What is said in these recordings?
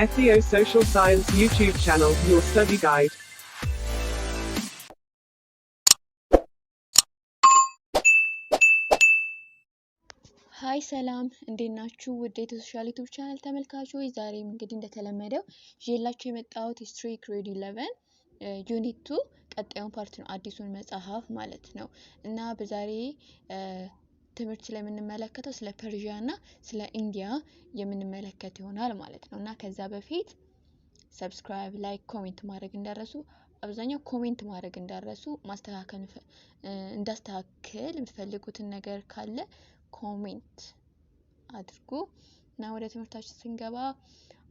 Ethio Social Science YouTube channel, your study guide. ሃይ ሰላም እንዴት ናችሁ? ውድ የሶሻል ዩቲዩብ ቻናል ተመልካቾች ዛሬም እንግዲህ እንደተለመደው ይዤላችሁ የመጣሁት ሂስትሪ ግሬድ 11 ዩኒት 2 ቀጣዩን ፓርት ነው፣ አዲሱን መጽሐፍ ማለት ነው። እና በዛሬ ትምህርት ስለምንመለከተው ስለ ፐርሺያ እና ስለ ኢንዲያ የምንመለከት ይሆናል ማለት ነው። እና ከዛ በፊት ሰብስክራይብ፣ ላይክ፣ ኮሜንት ማድረግ እንዳረሱ፣ አብዛኛው ኮሜንት ማድረግ እንዳረሱ፣ ማስተካከል እንዳስተካክል የምትፈልጉትን ነገር ካለ ኮሜንት አድርጉ። እና ወደ ትምህርታችን ስንገባ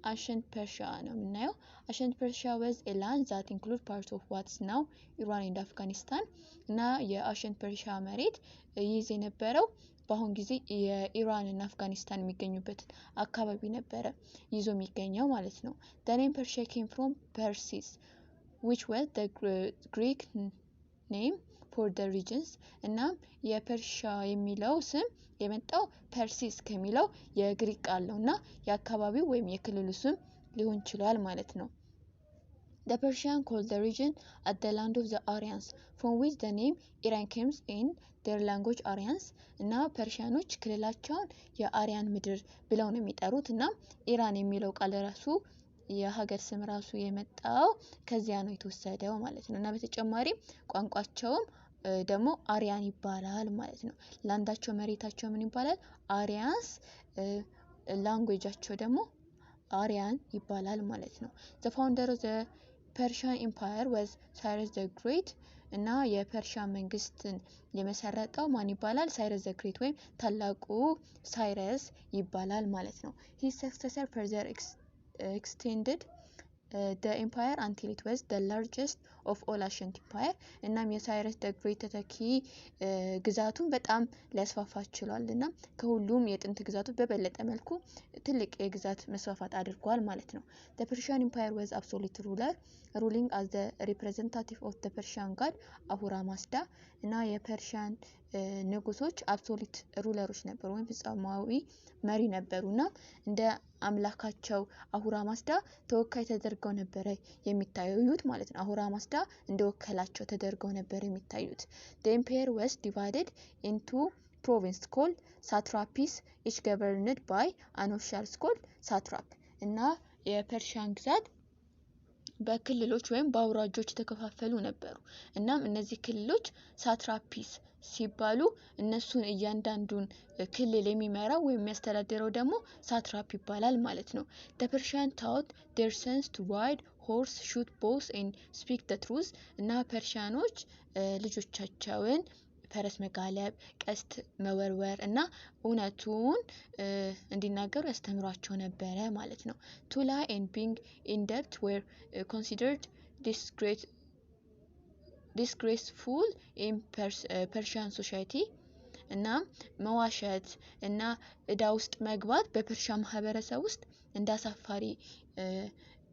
ancient Persia ነው የምናየው። ancient Persia was a land that include part of what's now Iran and Afghanistan። እና የancient Persia መሬት ይይዝ የነበረው በአሁን ጊዜ የኢራን እና አፍጋኒስታን የሚገኙበት አካባቢ ነበረ ይዞ የሚገኘው ማለት ነው። the name Persia came from Persis, which was the Greek name for the regions። እና የፐርሻ የሚለው ስም የመጣው ፐርሲስ ከሚለው የግሪክ ቃል ነው እና የአካባቢው ወይም የክልሉ ስም ሊሆን ይችላል ማለት ነው። The Persian called the region as the land of the Aryans, from which the name Iran comes in their language Aryans። እና ፐርሺያኖች ክልላቸውን የአርያን ምድር ብለው ነው የሚጠሩት እና ኢራን የሚለው ቃል ራሱ የሀገር ስም ራሱ የመጣው ከዚያ ነው የተወሰደው ማለት ነው። እና በተጨማሪም ቋንቋቸውም ደግሞ አርያን ይባላል ማለት ነው። ላንዳቸው መሬታቸው ምን ይባላል? አርያንስ። ላንጉዌጃቸው ደግሞ አርያን ይባላል ማለት ነው። the founder of the Persian Empire was Cyrus the Great። እና የፐርሺያ መንግስትን የመሰረተው ማን ይባላል? ሳይረስ ዘ ግሬት ወይም ታላቁ ሳይረስ ይባላል ማለት ነው። his successor further extended the empire until it was the largest of all ancient empire። እናም የሳይረስ the great ተተኪ ግዛቱን በጣም ሊያስፋፋ ችሏል እና ከሁሉም የጥንት ግዛቶች በበለጠ መልኩ ትልቅ የግዛት መስፋፋት አድርጓል ማለት ነው። the Persian empire was absolute ruler ruling as the representative of the Persian god Ahura Mazda። እና የፐርሺያን ንጉሶች አብሶሊት ሩለሮች ነበሩ ወይም ፍጹማዊ መሪ ነበሩና እንደ አምላካቸው አሁራ ማስዳ ተወካይ ተደርገው ነበር የሚታዩት ማለት ነው። አሁራ ማስዳ እንደወከላቸው ተደርገው ነበር የሚታዩት። the empire was divided into provinces called satrapies, each governed by an official called satrap። እና የፐርሺያን ግዛት በክልሎች ወይም በአውራጆች የተከፋፈሉ ነበሩ። እናም እነዚህ ክልሎች ሳትራፒስ ሲባሉ እነሱን እያንዳንዱን ክልል የሚመራው ወይም የሚያስተዳድረው ደግሞ ሳትራፕ ይባላል ማለት ነው። the Persian taught their sons to ride horse, shoot bows and speak the truth። እና ፐርሺያኖች ልጆቻቸውን ፈረስ መጋለብ፣ ቀስት መወርወር እና እውነቱን እንዲናገሩ ያስተምሯቸው ነበረ ማለት ነው። to lie and being in debt were considered disgraceful in Persian society። እና መዋሸት እና እዳ ውስጥ መግባት በፐርሺያ ማህበረሰብ ውስጥ እንዳሳፋሪ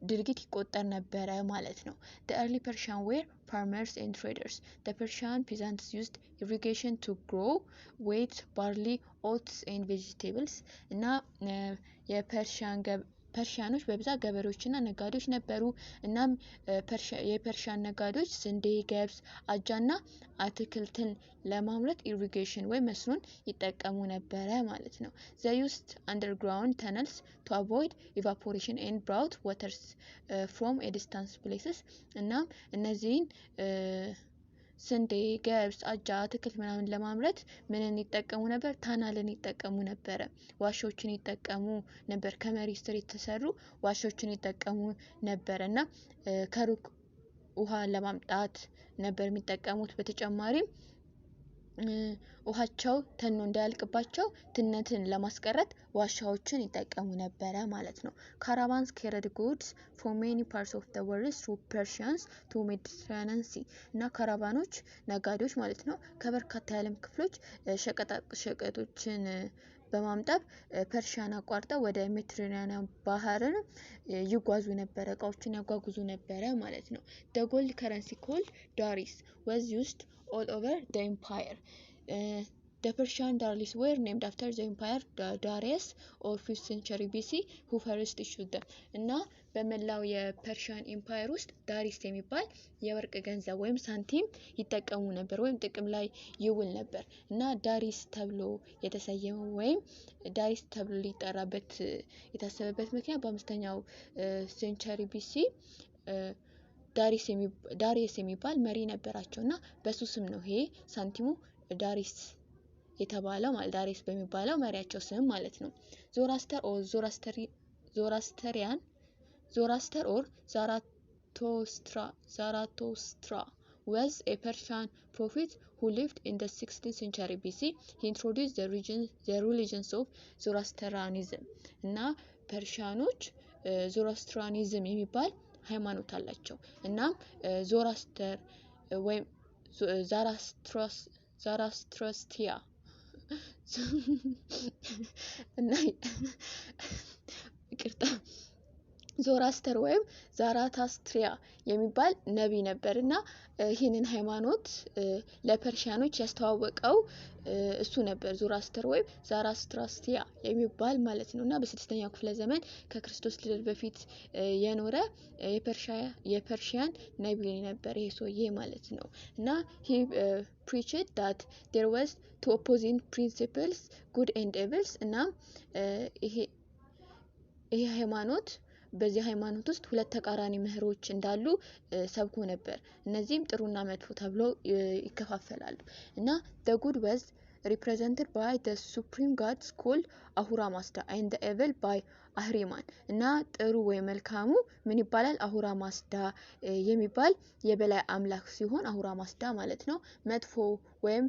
ድርጊት ይቆጠር ነበረ ማለት ነው። the early Persian were farmers and traders. the Persian peasants used irrigation to grow wheat, barley, oats and vegetables። እና ፐርሺያኖች በብዛት ገበሬዎችና ነጋዴዎች ነበሩ። እናም የፐርሺያን ነጋዴዎች ስንዴ፣ ገብስ፣ አጃና አትክልትን ለማምረት ኢሪጌሽን ወይም መስኖን ይጠቀሙ ነበረ ማለት ነው። they used underground tunnels to avoid evaporation and brought waters from a distant places። እናም እነዚህን ስንዴ፣ ገብስ፣ አጃ፣ አትክልት ምናምን ለማምረት ምንን ይጠቀሙ ነበር? ታናልን ይጠቀሙ ነበረ። ዋሻዎችን ይጠቀሙ ነበር። ከመሬት ስር የተሰሩ ዋሻዎችን ይጠቀሙ ነበር እና ከሩቅ ውሃ ለማምጣት ነበር የሚጠቀሙት። በተጨማሪም ውሃቸው ተኖ እንዳያልቅባቸው ትነትን ለማስቀረት ዋሻዎችን ይጠቀሙ ነበረ ማለት ነው። caravans carried goods from many parts of the world through Persians to Mediterranean Sea። እና ካራቫኖች ነጋዴዎች ማለት ነው ከበርካታ የዓለም ክፍሎች ሸቀጦችን በማምጣት ፐርሺያን አቋርጠው ወደ ሜዲትራኒያን ባህርን ይጓዙ ነበረ፣ እቃዎችን ያጓጉዙ ነበረ ማለት ነው። the gold currency called daris was used all over the empire። The Persian Darlis were named after the empire Darius or 5th century BC who first issued them እና በመላው የፐርሺያን ኢምፓየር ውስጥ ዳሪስ የሚባል የወርቅ ገንዘብ ወይም ሳንቲም ይጠቀሙ ነበር ወይም ጥቅም ላይ ይውል ነበር እና ዳሪስ ተብሎ የተሰየመው ወይም ዳሪስ ተብሎ ሊጠራበት የታሰበበት ምክንያት በ5ኛው ሴንቸሪ ቢሲ ዳሪስ የሚባል መሪ ነበራቸው እና በሱ ስም ነው ይሄ ሳንቲሙ ዳሪስ የተባለው ማለት ዳሪስ በሚባለው መሪያቸው ስም ማለት ነው። ዞራስተር or Zarathustra was a Persian prophet who lived in the 16th century BC. He introduced the religions of Zoroastrianism እና ፐርሺያኖች ዞሮአስትሪያኒዝም የሚባል ሃይማኖት አላቸው እና ዞራስተር ወይም ዛራስትሮስቲያ እና ይቅርታ ዞራስተር ወይም ዛራታስትሪያ የሚባል ነብይ ነበርና ይህንን ሃይማኖት ለፐርሺያኖች ያስተዋወቀው እሱ ነበር። ዞራስተር ወይም ዛራስትራስቲያ የሚባል ማለት ነውና በ6ኛው ክፍለ ዘመን ከክርስቶስ ልደት በፊት የኖረ የፐርሺያን ነብይ ነበር ይሄ ሰውዬ ማለት ነው እና he preached that there was two opposing principles good and evils እና ይሄ ሃይማኖት በዚህ ሃይማኖት ውስጥ ሁለት ተቃራኒ ምህሮች እንዳሉ ሰብኮ ነበር። እነዚህም ጥሩና መጥፎ ተብሎ ይከፋፈላሉ እና the good was represented by the supreme gods called አሁራ ማስዳ and the evil by አህሪማን እና ጥሩ ወይ መልካሙ ምን ይባላል አሁራ ማስዳ የሚባል የበላይ አምላክ ሲሆን አሁራ ማስዳ ማለት ነው። መጥፎ ወይም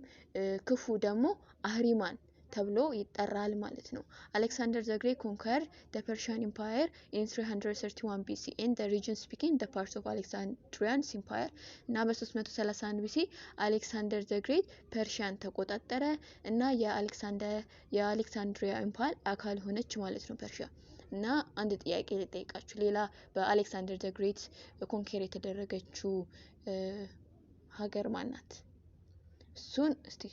ክፉ ደግሞ አህሪማን ተብሎ ይጠራል ማለት ነው። Alexander the Great conquered the Persian Empire in 331 BC and the region speaking the parts of Alexandrian Empire እና በ331 BC አሌክሳንደር the Great ፐርሺያን ተቆጣጠረ እና የአሌክሳንድሪያ ኢምፓየር አካል ሆነች ማለት ነው ፐርሺያ። እና አንድ ጥያቄ ልጠይቃችሁ ሌላ በአሌክሳንደር the Great ኮንኬር የተደረገችው ሀገር ማን ናት? እሱን እስቲ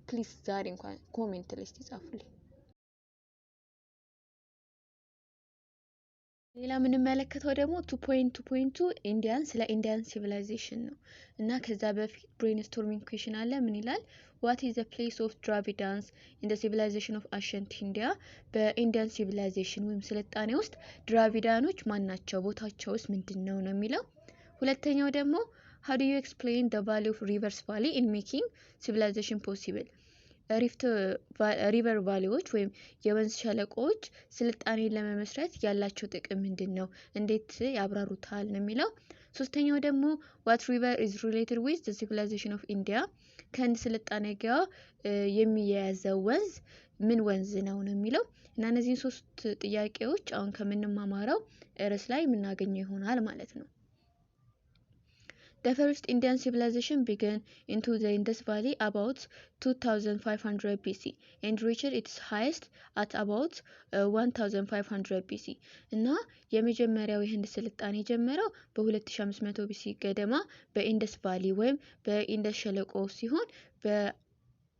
ፕሊዝ ዛሬ እንኳን ኮሜንት ላይ ጻፉልኝ። ሌላ የምንመለከተው ደግሞ 2.2 ኢንዲያን ስለ ኢንዲያን ሲቪላይዜሽን ነው እና ከዛ በፊት ብሬንስቶርሚንግ ኩዌሽን አለ። ምን ይላል? what is the place of Dravidians in the civilization of ancient India? በኢንዲያን ሲቪላይዜሽን ወይም ስልጣኔ ውስጥ ድራቪዳኖች ማን ናቸው? ቦታቸውስ ምንድነው ነው የሚለው። ሁለተኛው ደግሞ how do you explain the value of rivers valley in making civilization possible? ሪቨር ቫሊዎች ወይም የወንዝ ሸለቆዎች ስልጣኔን ለመመስረት ያላቸው ጥቅም ምንድነው? እንዴት ያብራሩታል ነው የሚለው። ሶስተኛው ደግሞ what river is related with the civilization of India? ከህንድ ስልጣኔ ጋር የሚያያዘው ወንዝ ምን ወንዝ ነው ነው የሚለው እና እነዚህን ሶስት ጥያቄዎች አሁን ከምንማማረው ርዕስ ላይ የምናገኘው ይሆናል ማለት ነው። The first Indian civilization began into the Indus Valley about 2500 BC and reached its highest at about 1500 BC እና የመጀመሪያው የህንድ ስልጣኔ የጀመረው በ2500 BC ገደማ በኢንደስ ቫሊ ወይም በኢንደስ ሸለቆ ሲሆን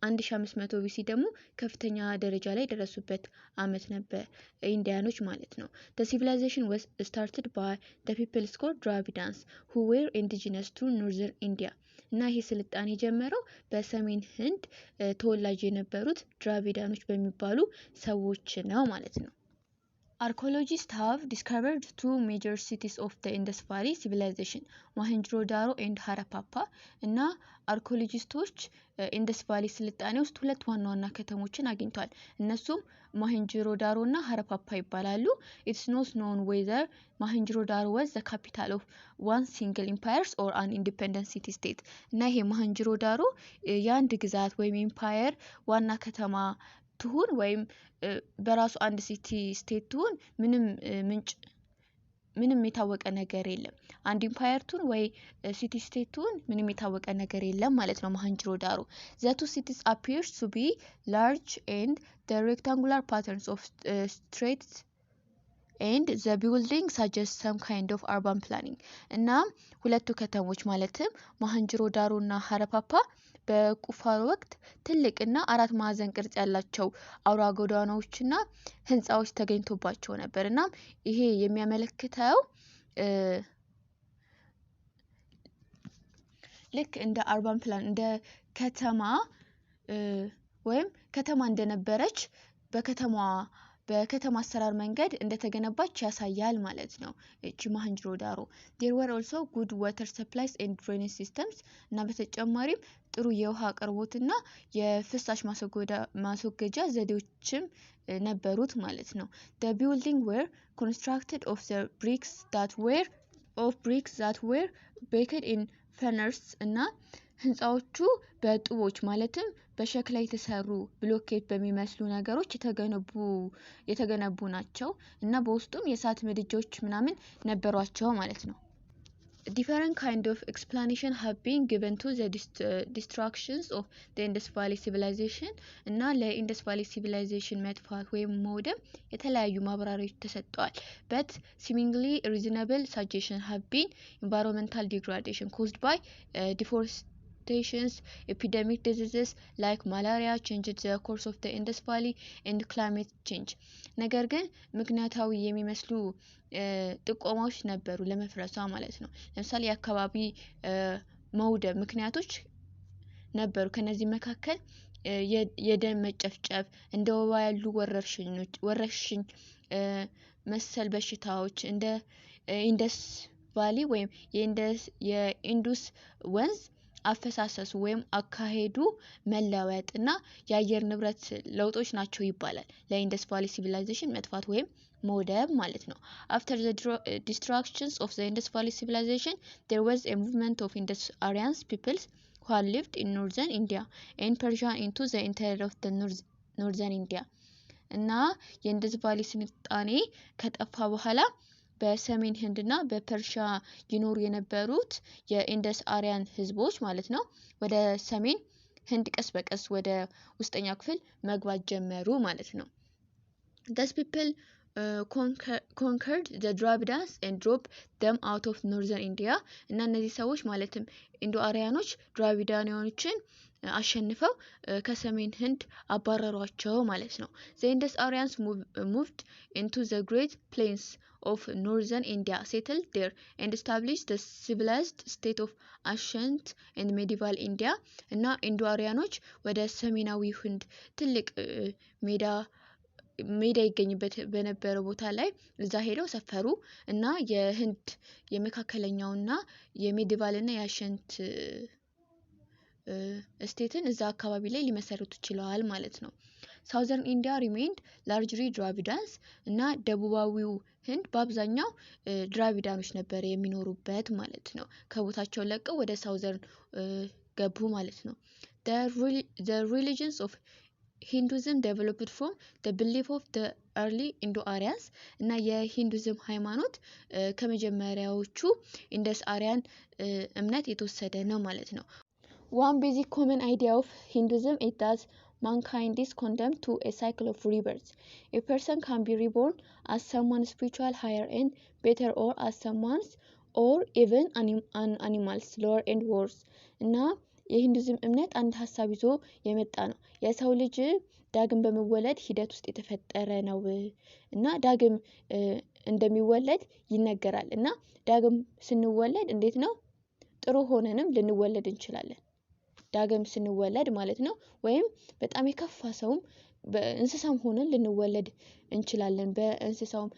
በ1500 BC ደግሞ ከፍተኛ ደረጃ ላይ ደረሱበት አመት ነበር ኢንዲያኖች ማለት ነው። The civilization was started by the people called Dravidians who were indigenous to northern India እና ይሄ ስልጣኔ የጀመረው በሰሜን ህንድ ተወላጅ የነበሩት ድራቪዳኖች በሚባሉ ሰዎች ነው ማለት ነው። Archaeologists have discovered two major cities of the Indus Valley civilization, Mohenjo-daro and Harappa እና አርኪኦሎጂስቶች ኢንደስ ቫሊ ስልጣኔ ውስጥ ሁለት ዋና ዋና ከተሞችን አግኝተዋል። እነሱም ሞሄንጆ-ዳሮ እና ሀረፓፓ ይባላሉ። It's not known whether Mohenjo-daro was the capital of one single empire or an independent city state እና ይሄ ሞሄንጆ-ዳሮ የአንድ ግዛት ወይም ኢምፓየር ዋና ከተማ ትሁን ወይም በራሱ አንድ ሲቲ ስቴት ትሁን ምንም የታወቀ ነገር የለም። አንድ ኢምፓየር ትሁን ወይ ሲቲ ስቴት ትሁን ምንም የታወቀ ነገር የለም ማለት ነው። ሞሄንጆ-ዳሮ the two cities appears to be large and the rectangular patterns of streets and the building suggests some kind of urban planning እና ሁለቱ ከተሞች ማለትም ማህንጅሮ ዳሮ እና ሀረፓፓ በቁፋሮ ወቅት ትልቅና አራት ማዕዘን ቅርጽ ያላቸው አውራ ጎዳናዎችና ህንጻዎች ተገኝቶባቸው ነበር እና ይሄ የሚያመለክተው ልክ እንደ አርባን ፕላን እንደ ከተማ ወይም ከተማ እንደነበረች በከተማ አሰራር መንገድ እንደተገነባች ያሳያል ማለት ነው እቺ ማህንጅሮ ዳሮ there were also good water supplies and drainage systems እና በተጨማሪም ጥሩ የውሃ አቅርቦትና የፍሳሽ ማስወገጃ ዘዴዎችም ነበሩት ማለት ነው the building were constructed of the bricks that were baked in furnace እና ህንጻዎቹ በጡቦች ማለትም በሸክላ የተሰሩ ብሎኬት በሚመስሉ ነገሮች የተገነቡ ናቸው እና በውስጡም የእሳት ምድጃዎች ምናምን ነበሯቸው ማለት ነው different kind of explanation have been given to the destructions of the Indus Valley civilization እና ለኢንደስ ቫሊ civilization መጥፋት ወይም መውደም የተለያዩ ማብራሪያዎች ተሰጥተዋል but seemingly reasonable suggestions have been environmental degradation caused by deforestations epidemic diseases like malaria changed the course of the Indus Valley and climate change ነገር ግን ምክንያታዊ የሚመስሉ ጥቆማዎች ነበሩ ለመፍረሷ ማለት ነው ለምሳሌ የአካባቢ መውደም ምክንያቶች ነበሩ ከነዚህ መካከል የደም መጨፍጨፍ እንደ ወባ ያሉ ወረርሽኝ መሰል በሽታዎች እንደ ኢንደስ ቫሊ ወይም የኢንዱስ ወንዝ አፈሳሰሱ ወይም አካሄዱ መለወጥና የአየር ንብረት ለውጦች ናቸው ይባላል ለኢንደስ ቫሊ civilization መጥፋት ወይም መውደም ማለት ነው after the destructions of the Indus Valley civilization there was a movement of Indus-Aryan peoples who had lived in northern India and Persia into the interior of the northern India እና የኢንደስ ቫሊ ስልጣኔ ከጠፋ በኋላ በሰሜን ህንድና በፐርሻ ይኖሩ የነበሩት የኢንደስ አሪያን ህዝቦች ማለት ነው ወደ ሰሜን ህንድ ቀስ በቀስ ወደ ውስጠኛው ክፍል መግባት ጀመሩ ማለት ነው these people conquered the Dravidas and drove them out of northern India እና እነዚህ ሰዎች ማለትም ኢንዶ አሪያኖች ድራቪዳኖችን አሸንፈው ከሰሜን ህንድ አባረሯቸው ማለት ነው the Indus Aryans moved into the Great Plains of northern India settled there and established the civilized state of ancient and medieval India እና ኢንዶ አሪያኖች ወደ ሰሜናዊ ህንድ ትልቅ ሜዳ ይገኝበት በነበረው ቦታ ላይ እዛ ሄደው ሰፈሩ እና የህንድ የመካከለኛውና የሜዲቫልና የአሸንት ስቴትን እዛ አካባቢ ላይ ሊመሰርቱ ይችላል ማለት ነው southern India remained largely Dravidians እና ደቡባዊው ህንድ በአብዛኛው ድራቪዳኖች ነበር የሚኖሩበት ማለት ነው ከቦታቸው ለቀው ወደ ሳውዘርን ገቡ ማለት ነው the religions of Hinduism developed from the belief of the early Indo-Aryans እና የሂንዱይዝም ሃይማኖት ከመጀመሪያዎቹ ኢንደስ አሪያን እምነት የተወሰደ ነው ማለት ነው one basic common idea of Hinduism is that mankind is condemned to a cycle of rebirth a person can be reborn as someone spiritual higher and better or as someone's or even an animals lower and worse እና የሂንዱይዝም እምነት አንድ ሐሳብ ይዞ የመጣ ነው የሰው ልጅ ዳግም በመወለድ ሂደት ውስጥ የተፈጠረ ነው እና ዳግም እንደሚወለድ ይነገራል እና ዳግም ስንወለድ እንዴት ነው ጥሩ ሆነንም ልንወለድ እንችላለን ዳግም ስንወለድ ማለት ነው ወይም በጣም የከፋ ሰውም በእንስሳም ሆነን ልንወለድ እንችላለን በእንስሳውም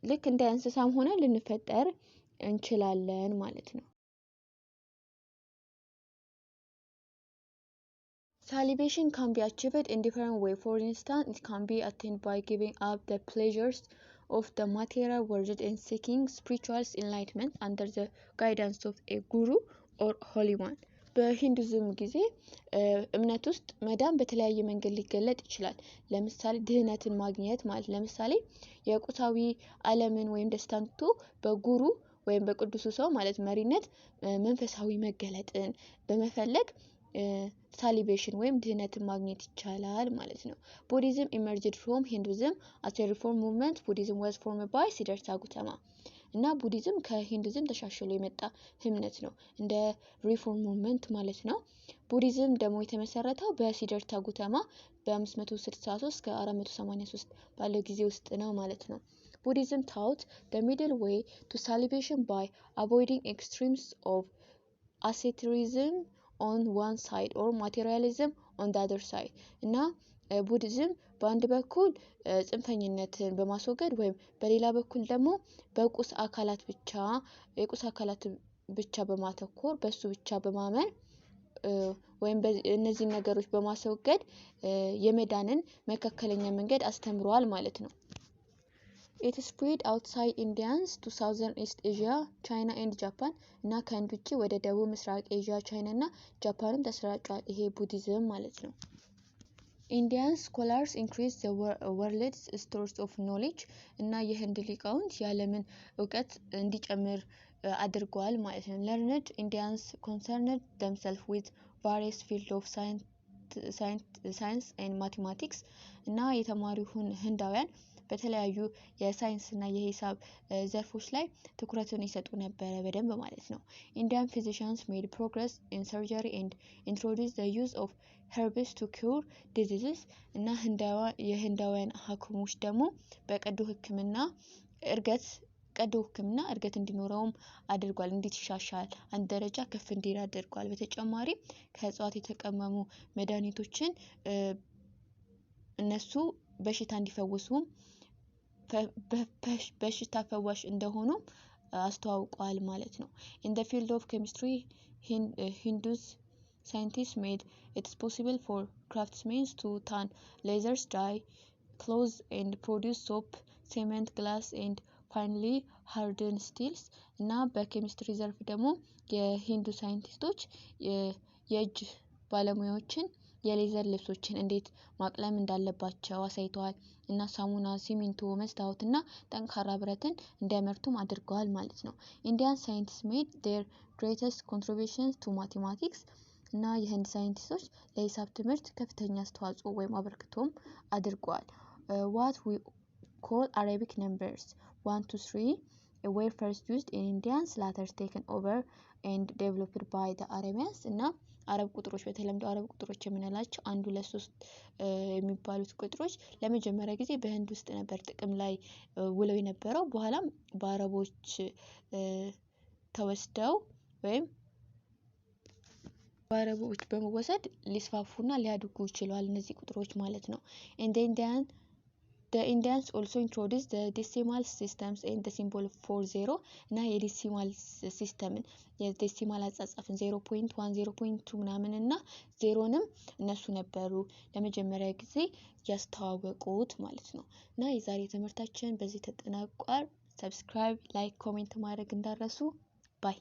ልክ እንደ እንስሳም ሆነን ልንፈጠር እንችላለን ማለት ነው Salvation can be achieved in different ways. For instance, it can be attained by giving up the pleasures of the material world and seeking spiritual enlightenment under the guidance of a guru or holy one. በሂንዱይዝም ጊዜ እምነት ውስጥ መዳን በተለያየ መንገድ ሊገለጥ ይችላል ለምሳሌ ድህነትን ማግኘት ማለት ለምሳሌ የቁሳዊ ዓለምን ወይም ደስታን ትቶ በጉሩ ወይም በቅዱሱ ሰው ማለት መሪነት መንፈሳዊ መገለጥን በመፈለግ ሳሊቬሽን ወይም ድህነትን ማግኘት ይቻላል ማለት ነው። ቡዲዝም ኢመርጅድ ፍሮም ሂንዱይዝም አስ ኤ ሪፎርም ሙቭመንት ቡዲዝም ዋዝ ፎርምድ ባይ ሲደርታ ጉተማ እና ቡዲዝም ከሂንዱይዝም ተሻሽሎ የመጣ እምነት ነው እንደ ሪፎርም ሙቭመንት ማለት ነው። ቡዲዝም ደግሞ የተመሰረተው በሲደርታ ጉተማ በ563 እስከ 483 ባለው ጊዜ ውስጥ ነው ማለት ነው። Buddhism taught the middle way to salvation by avoiding extremes of asceticism on one side or materialism on the other side እና ቡዲዝም በአንድ በኩል ጽንፈኝነትን በማስወገድ ወይም በሌላ በኩል ደግሞ የቁስ አካላት ብቻ በማተኮር በሱ ብቻ በማመን ወይም እነዚህ ነገሮች በማስወገድ የመዳንን መካከለኛ መንገድ አስተምሯል ማለት ነው። It spread outside Indians to southern East Asia, China and Japan እና ከህንድ ውጪ ወደ ደቡብ ምስራቅ ኤዥያ፣ ቻይና እና ጃፓንም ተሰራጭቷል ይሄ ቡዲዝም ማለት ነው። Indian scholars increased the world's stores of knowledge እና የህንድ ሊቃውንት የዓለምን እውቀት እንዲጨምር አድርጓል ማለት ነው። Learned Indians concerned themselves with various fields of science and mathematics እና የተማሩ ህንዳውያን በተለያዩ የሳይንስ እና የሂሳብ ዘርፎች ላይ ትኩረትን ይሰጡ ነበር በደንብ ማለት ነው። Indian physicians made progress in surgery and introduced the use of herbs to cure diseases እና የህንዳውያን ሐኪሞች ደግሞ በቀዶ ህክምና እድገት እንዲኖረውም አድርጓል፣ እንዲሻሻል አንድ ደረጃ ከፍ እንዲል አድርጓል። በተጨማሪ ከእጽዋት የተቀመሙ መድኃኒቶችን እነሱ በሽታ እንዲፈውሱም በሽታ ፈዋሽ እንደሆኑ አስተዋውቋል ማለት ነው። In the field of chemistry, Hindus scientists made it possible for craftsmen to tan leathers, dye clothes and produce soap, cement, glass and finally harden steels እና በኬሚስትሪ ዘርፍ ደግሞ የሂንዱ ሳይንቲስቶች የእጅ ባለሙያዎችን የሌዘር ልብሶችን እንዴት ማቅለም እንዳለባቸው አሳይተዋል እና ሳሙና፣ ሲሚንቶ፣ መስታወት እና ጠንካራ ብረትን እንዲያመርቱም አድርገዋል ማለት ነው። Indian scientists made their greatest contributions to mathematics እና የህንድ ሳይንቲስቶች ለሂሳብ ትምህርት ከፍተኛ አስተዋጽኦ ወይም አበርክቶም አድርገዋል። What we call Arabic numbers 1 to 3 were first used in Indians, later taken over and developed by the Arabians እና አረብ ቁጥሮች በተለምዶ አረብ ቁጥሮች የምንላቸው 1 2 3 የሚባሉት ቁጥሮች ለመጀመሪያ ጊዜ በህንድ ውስጥ ነበር ጥቅም ላይ ውለው የነበረው። በኋላም በአረቦች ተወስደው ወይም በአረቦች በመወሰድ ሊስፋፉና ሊያድጉ ይችላል እነዚህ ቁጥሮች ማለት ነው። The Indians also introduced the decimal systems and the symbol for zero እና የዴሲማል ሲስተምን የዴሲማል አጻጻፍን 0.1 0.2 ምናምን እና ዜሮንም እነሱ ነበሩ ለመጀመሪያ ጊዜ ያስተዋወቁት ማለት ነው። እና የዛሬ ትምህርታችን በዚህ ተጠናቋል። ሰብስክራይብ፣ ላይክ፣ ኮሜንት ማድረግ እንዳትረሱ። ባይ